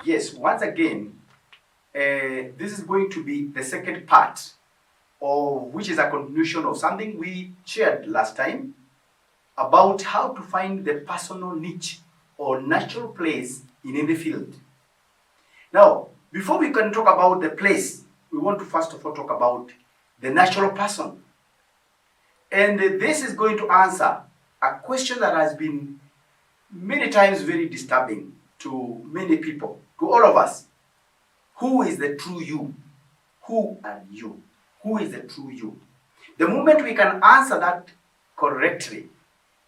Yes, once again, this is going to be the second part, of which is a continuation of something we shared last time about how to find the personal niche or natural place in any field. Now, before we can talk about the place, we want to first of all talk about the natural person. And this is going to answer a question that has been many times very disturbing to many people, to all of us. Who is the true you? Who are you? Who is the true you? The moment we can answer that correctly,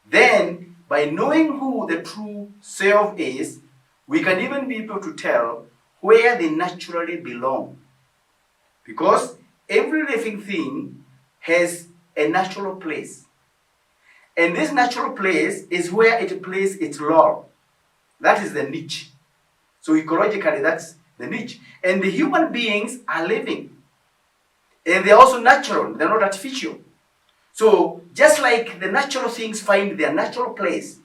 then by knowing who the true self is, we can even be able to tell where they naturally belong. Because every living thing has a natural place. And this natural place is where it plays its role. That is the niche. So ecologically, that's the niche. And the human beings are living. And they're also natural, they're not artificial. So just like the natural things find their natural place,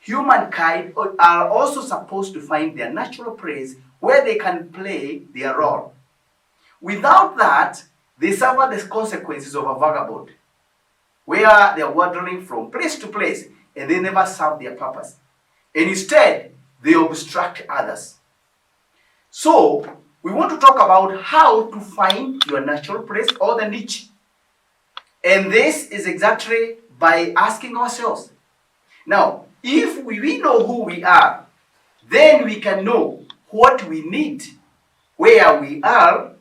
humankind are also supposed to find their natural place where they can play their role. Without that, they suffer the consequences of a vagabond, where they are wandering from place to place and they never serve their purpose. And instead, they obstruct others. So, we want to talk about how to find your natural place or the niche. And this is exactly by asking ourselves. Now, if we know who we are, then we can know what we need, where we are,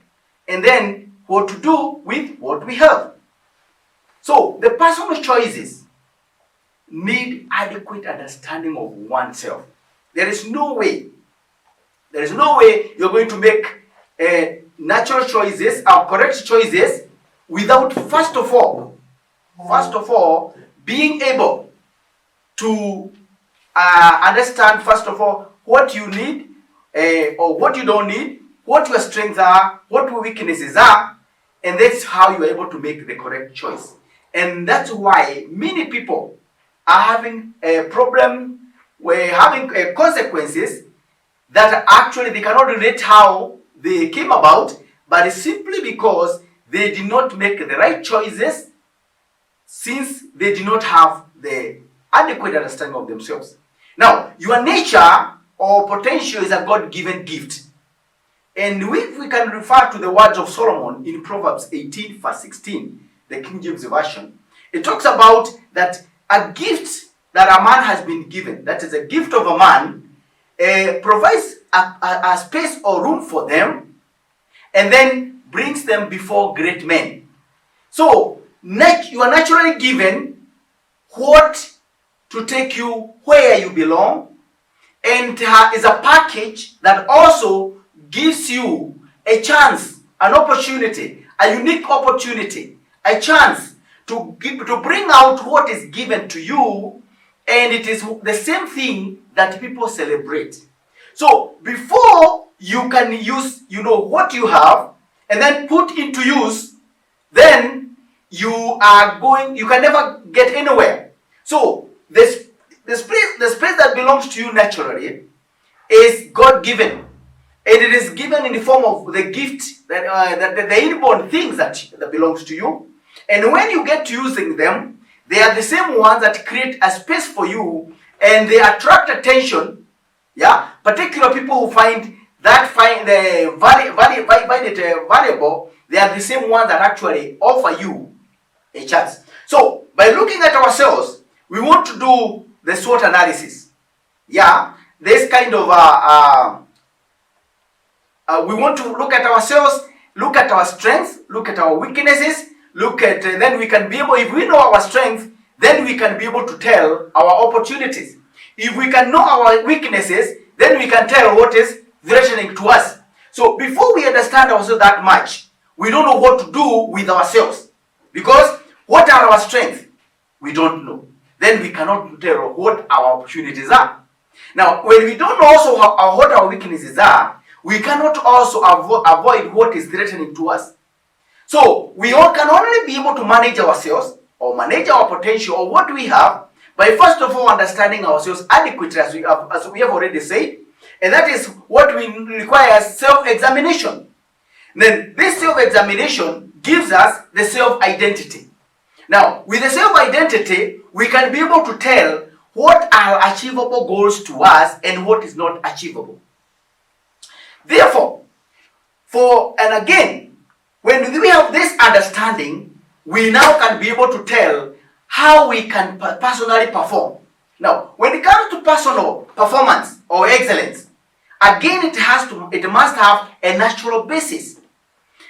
and then what to do with what we have. So, the personal choices need adequate understanding of oneself. There is no way you're going to make natural choices or correct choices without first of all being able to understand first of all what you need or what you don't need, what your strengths are, what your weaknesses are, and that's how you're able to make the correct choice. And that's why many people are having a problem, we're having consequences that actually they cannot relate how they came about, but it's simply because they did not make the right choices since they did not have the adequate understanding of themselves. Now, your nature or potential is a God-given gift. And if we can refer to the words of Solomon in Proverbs 18 verse 16, the King James Version, it talks about that a gift that a man has been given, that is a gift of a man, provides a space or room for them and then brings them before great men. So, you are naturally given what to take you where you belong, and is a package that also gives you a chance, an opportunity, a unique opportunity, a chance to bring out what is given to you, and it is the same thing that people celebrate. So before you can use, what you have and then put into use, then you can never get anywhere. So the space that belongs to you naturally is God-given, and it is given in the form of the gift that the inborn things that belongs to you. And when you get to using them, they are the same ones that create a space for you, and they attract attention. Yeah, particular people who find the valuable. They are the same ones that actually offer you a chance. So by looking at ourselves, we want to do the SWOT analysis. Yeah, this kind of we want to look at ourselves, look at our strengths, look at our weaknesses, then we can be able, if we know our strengths, then we can be able to tell our opportunities. If we can know our weaknesses, then we can tell what is threatening to us. So before we understand ourselves that much, we don't know what to do with ourselves. Because what are our strengths? We don't know. Then we cannot tell what our opportunities are. Now, when we don't know also what our weaknesses are, we cannot also avoid what is threatening to us. So we can only be able to manage ourselves or manage our potential or what we have by first of all understanding ourselves adequately, as we have already said, And that is what we require, self-examination. Then this self-examination gives us the self-identity. Now, with the self-identity, we can be able to tell what are achievable goals to us and what is not achievable. Therefore, and again, when we have this understanding, we now can be able to tell how we can personally perform. Now, when it comes to personal performance or excellence, again, it must have a natural basis.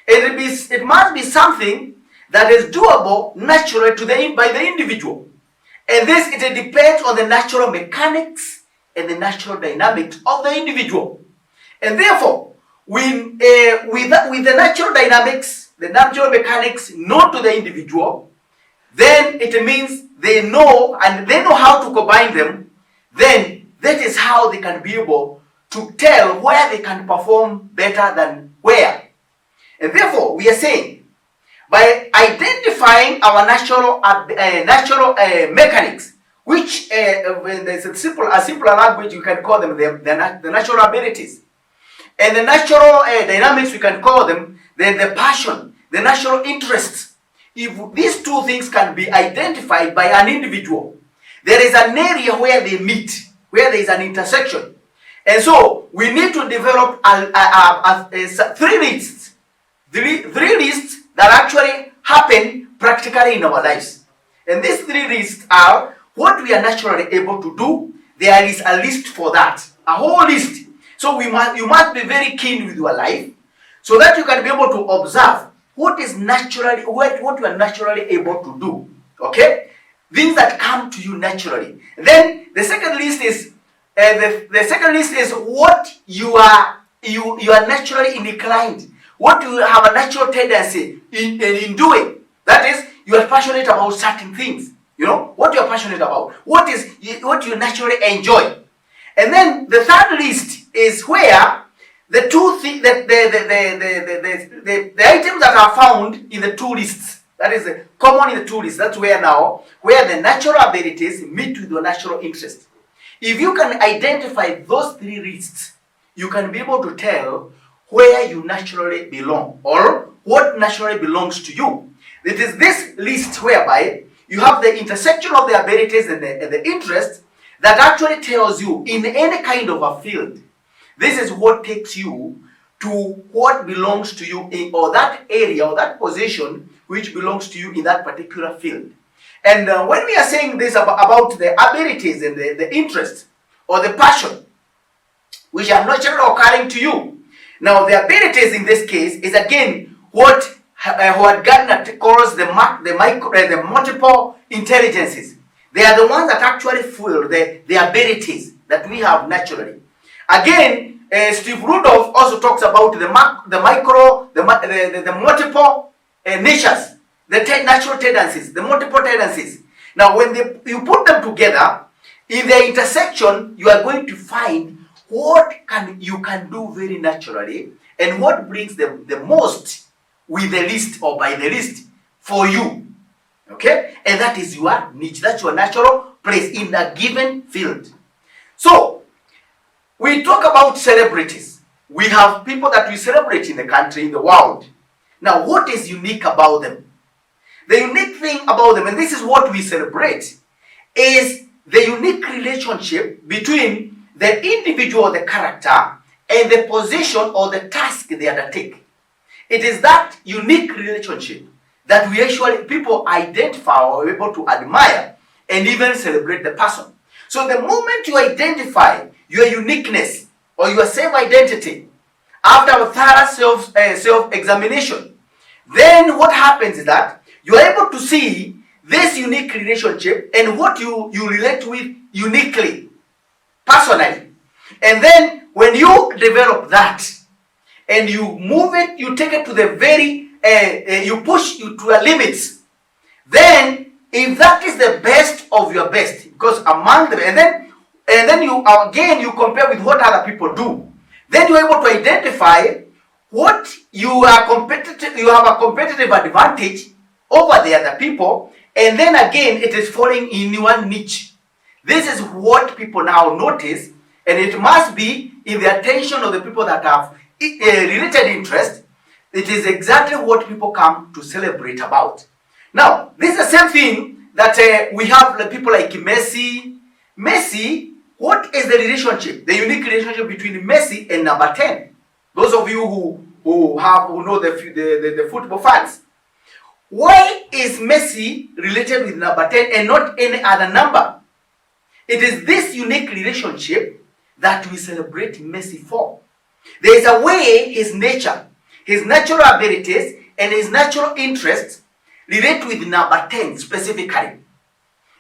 It must be something that is doable naturally by the individual. And this, it depends on the natural mechanics and the natural dynamics of the individual. And therefore, with the natural dynamics, the natural mechanics known to the individual, then it means they know how to combine them. Then that is how they can be able to tell where they can perform better than where. And therefore, we are saying, by identifying our natural mechanics, which when there's a simpler language, you can call them the natural abilities. And the natural dynamics, we can call them the passion, the natural interests. If these two things can be identified by an individual, there is an area where they meet, where there is an intersection. And so we need to develop three lists that actually happen practically in our lives. And these three lists are what we are naturally able to do. There is a list for that, a whole list. So you must be very keen with your life, so that you can be able to observe what you are naturally able to do. Okay, things that come to you naturally. Then the second list is what you are naturally inclined, what you have a natural tendency in doing. That is, you are passionate about certain things. You know what you are passionate about. What you naturally enjoy. And then the third list is where the items that are found in the two lists, that is common in the two lists, that's where the natural abilities meet with your natural interest. If you can identify those three lists, you can be able to tell where you naturally belong or what naturally belongs to you. It is this list whereby you have the intersection of the abilities and the interests that actually tells you in any kind of a field, this is what takes you to what belongs to you or that area or that position which belongs to you in that particular field. And when we are saying this about the abilities and the interests or the passion which are naturally occurring to you, now the abilities in this case is again what Gardner calls the multiple intelligences. They are the ones that actually fuel the abilities that we have naturally. Again, Steve Rudolph also talks about the multiple natures, the natural tendencies, the multiple tendencies. Now, when you put them together, in the intersection, you are going to find what you can do very naturally and what brings the most with the list or by the list for you. Okay? And that is your niche. That's your natural place in a given field. So, we talk about celebrities. We have people that we celebrate in the country, in the world. Now, what is unique about them? The unique thing about them, and this is what we celebrate, is the unique relationship between the individual, the character, and the position or the task they undertake. It is that unique relationship that people identify or are able to admire and even celebrate the person. So the moment you identify your uniqueness or your self-identity after a thorough self-examination, then what happens is that you are able to see this unique relationship and what you relate with uniquely, personally. And then when you develop that and you move it, you take it to the you push you to your limits. Then, if that is the best of your best, because among them, and then you compare with what other people do, then you're able to identify what you have a competitive advantage over the other people, and then again it is falling in your niche. This is what people now notice, and it must be in the attention of the people that have related interest, it is exactly what people come to celebrate about. Now, this is the same thing that we have people like Messi. Messi, what is the relationship, the unique relationship between Messi and number 10? Those of you who know the football fans. Why is Messi related with number 10 and not any other number? It is this unique relationship that we celebrate Messi for. There is a way his nature, his natural abilities, and his natural interests relate with number 10 specifically.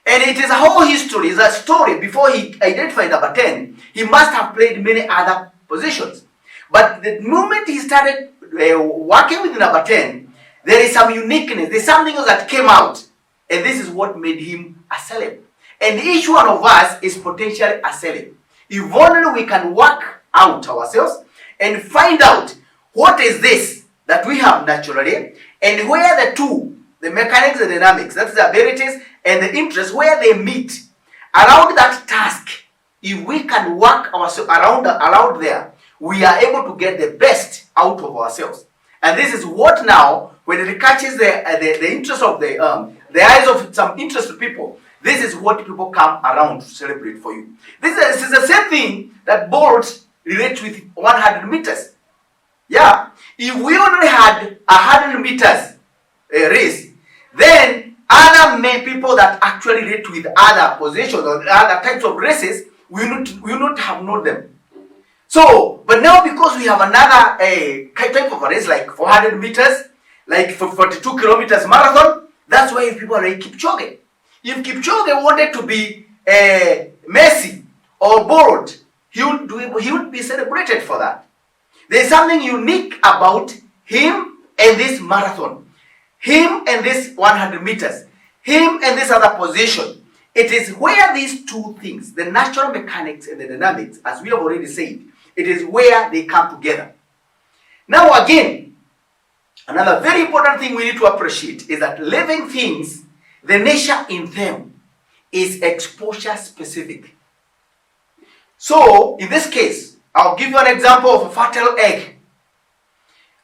And it is a whole history, it's a story. Before he identified number 10, he must have played many other positions. But the moment he started working with number 10, there is some uniqueness, there's something else that came out. And this is what made him a celeb. And each one of us is potentially a celeb. If only we can work out ourselves and find out what is this that we have naturally, and where the two, the mechanics and dynamics, that's the abilities and the interests, where they meet around that task. If we can work ourselves around there, we are able to get the best out of ourselves. And this is what now, when it catches the interest of the eyes of some interested people, this is what people come around to celebrate for you. This is the same thing that boards relate with 100 meters. Yeah, if we only had 100 meters race, then other people that actually relate with other positions or other types of races, we will not have known them. So, but now because we have another type of a race like 400 meters, like 42 kilometers marathon, that's why people are like Kipchoge. If Kipchoge wanted to be Messi or Bolt, he would be celebrated for that. There's something unique about him and this marathon, him and this 100 meters, him and this other position. It is where these two things, the natural mechanics and the dynamics, as we have already said, it is where they come together. Now again, another very important thing we need to appreciate is that living things, the nature in them is exposure specific. So, in this case, I'll give you an example of a fertile egg.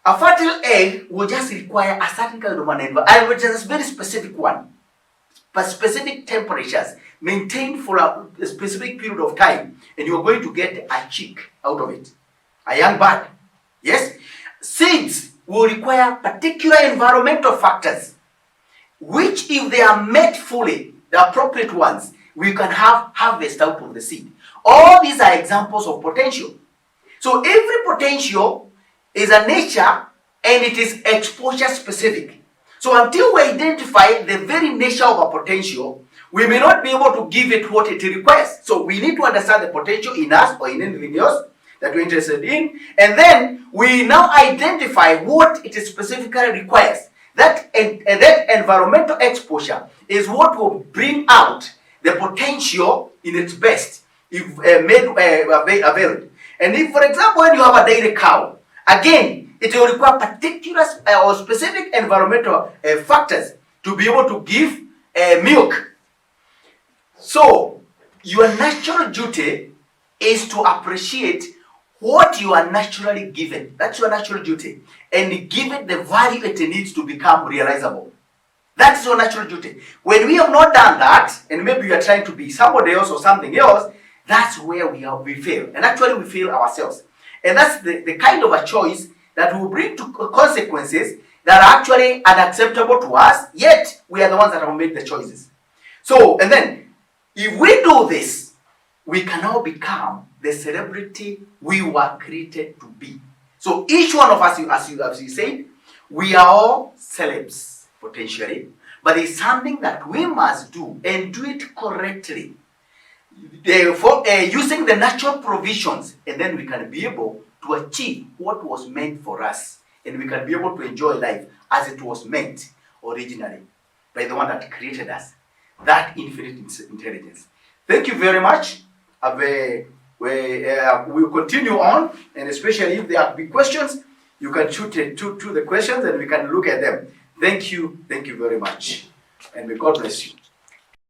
A fertile egg will just require a certain kind of an environment, which is a very specific one, but specific temperatures maintained for a specific period of time, and you're going to get a chick out of it, a young bird. Yes? Seeds will require particular environmental factors, which if they are met fully, the appropriate ones, we can have harvest out of the seed. All these are examples of potential. So every potential is a nature and it is exposure specific. So until we identify the very nature of a potential, we may not be able to give it what it requires. So we need to understand the potential in us or in anything else that we're interested in, and then we now identify what it specifically requires. That environmental exposure is what will bring out the potential in its best if made available. And if, for example, when you have a dairy cow, again, it will require particular or specific environmental factors to be able to give milk. So, your natural duty is to appreciate what you are naturally given. That's your natural duty. And give it the value it needs to become realizable. That's your natural duty. When we have not done that, and maybe you are trying to be somebody else or something else, that's where we fail. And actually we fail ourselves. And that's the kind of a choice that will bring to consequences that are actually unacceptable to us, yet we are the ones that have made the choices. So, and then, if we do this, we can now become the celebrity we were created to be. So each one of us, as you said, we are all celebs, potentially, but there's something that we must do and do it correctly. Therefore, using the natural provisions, and then we can be able to achieve what was meant for us, and we can be able to enjoy life as it was meant originally by the one that created us, that infinite intelligence. Thank you very much. We'll continue on, and especially if there are big questions, you can shoot to the questions and we can look at them. Thank you very much, and may God bless you.